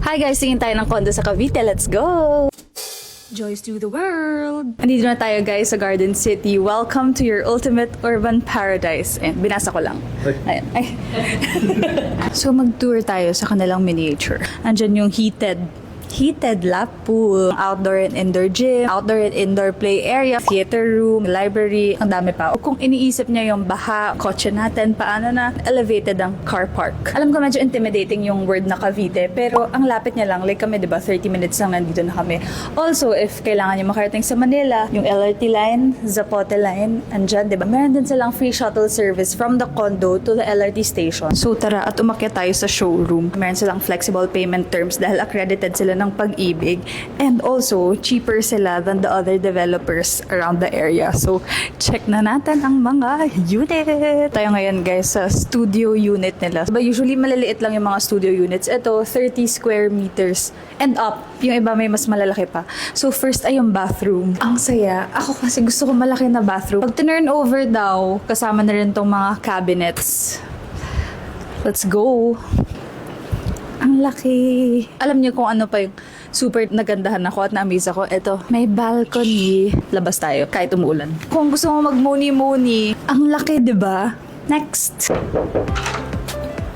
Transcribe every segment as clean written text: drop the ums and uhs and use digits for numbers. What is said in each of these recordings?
Hi guys, tingin tayo ng condo sa Cavite. Let's go! Joys to the world! Andito na tayo guys sa Garden City. Welcome to your ultimate urban paradise. And binasa ko lang. Ayan. Ay. So mag-tour tayo sa kanilang miniature. Andyan yung heated lap pool, outdoor and indoor gym, outdoor and indoor play area, theater room, library, ang dami pa. Kung iniisip niya yung baha, kotse natin, paano na elevated ang car park. Alam ko medyo intimidating yung word na Cavite, pero ang lapit niya lang, like kami diba, 30 minutes lang nandito na kami. Also, if kailangan niyo makarating sa Manila, yung LRT line, Zapote line, andyan, diba? Meron din silang free shuttle service from the condo to the LRT station. So tara at umakyat tayo sa showroom. Meron silang flexible payment terms dahil accredited sila ng Pag-ibig, and also cheaper sila than the other developers around the area. So check na natin ang mga unit. Tayo ngayon guys sa studio unit nila. Diba, usually maliliit lang yung mga studio units. Ito 30 square meters and up. Yung iba may mas malalaki pa. So first ay yung bathroom. Ang saya. Ako kasi gusto ko malaki na bathroom. Pag turn over daw, kasama na rin tong mga cabinets. Let's go! Ang laki. Alam niyo kung ano pa yung super nagandahan ako at na-amaze ako. Ito, may balcony. Labas tayo kahit umuulan. Kung gusto mo mag-muni-muni, ang laki, diba? Next.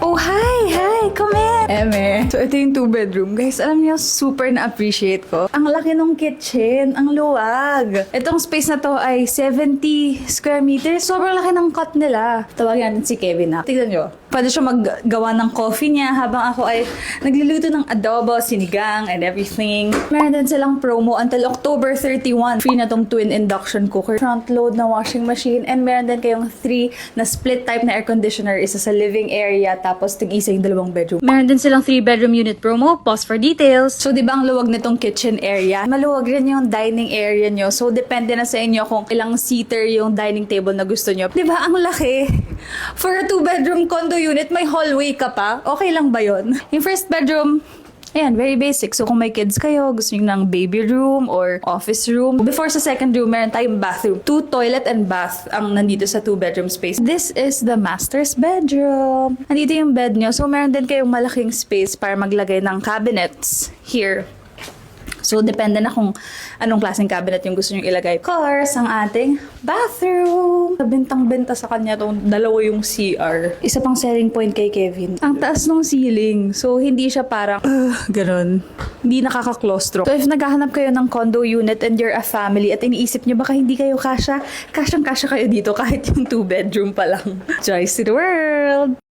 Oh, hi! Come in! Eme. So, ito yung 2-bedroom. Guys, alam niyo, super na-appreciate ko. Ang laki ng kitchen. Ang luwag. Itong space na to ay 70 square meters. Sobrang laki ng cut nila. Tawagin natin si Kevin na. Tignan nyo. Pwede siya maggawa ng coffee niya habang ako ay nagluluto ng adobo, sinigang, and everything. Meron din silang promo until October 31. Free na tong twin induction cooker, front load na washing machine, and meron din kayong 3 na split type na air conditioner. Isa sa living area, tapos tig-isa yung 2 bedroom. Meron din silang 3-bedroom unit promo. Pause for details. So, di ba ang luwag nitong kitchen area? Maluwag rin yung dining area nyo. So, depende na sa inyo kung ilang seater yung dining table na gusto nyo. Di ba? Ang laki. For a 2-bedroom condo unit, may hallway ka pa. Okay lang ba yon? Yung first bedroom, ayan, very basic. So, kung may kids kayo, gusto nyo ng baby room or office room. Before sa second room, meron tayong bathroom. 2 toilet and bath ang nandito sa 2-bedroom space. This is the master's bedroom. Nandito yung bed nyo. So, meron din kayong malaking space para maglagay ng cabinets here. So, depende na kung anong klaseng cabinet yung gusto nyo ilagay. Of course, ang ating bathroom. Bentang-benta sa kanya itong 2 yung CR. Isa pang selling point kay Kevin. Ang taas ng ceiling. So, hindi siya parang, ganun. Hindi nakaka-claustro. So, if naghahanap kayo ng condo unit and you're a family at iniisip nyo baka hindi kayo kasya, kasyang-kasya kayo dito kahit yung 2-bedroom pa lang. Joys to the world!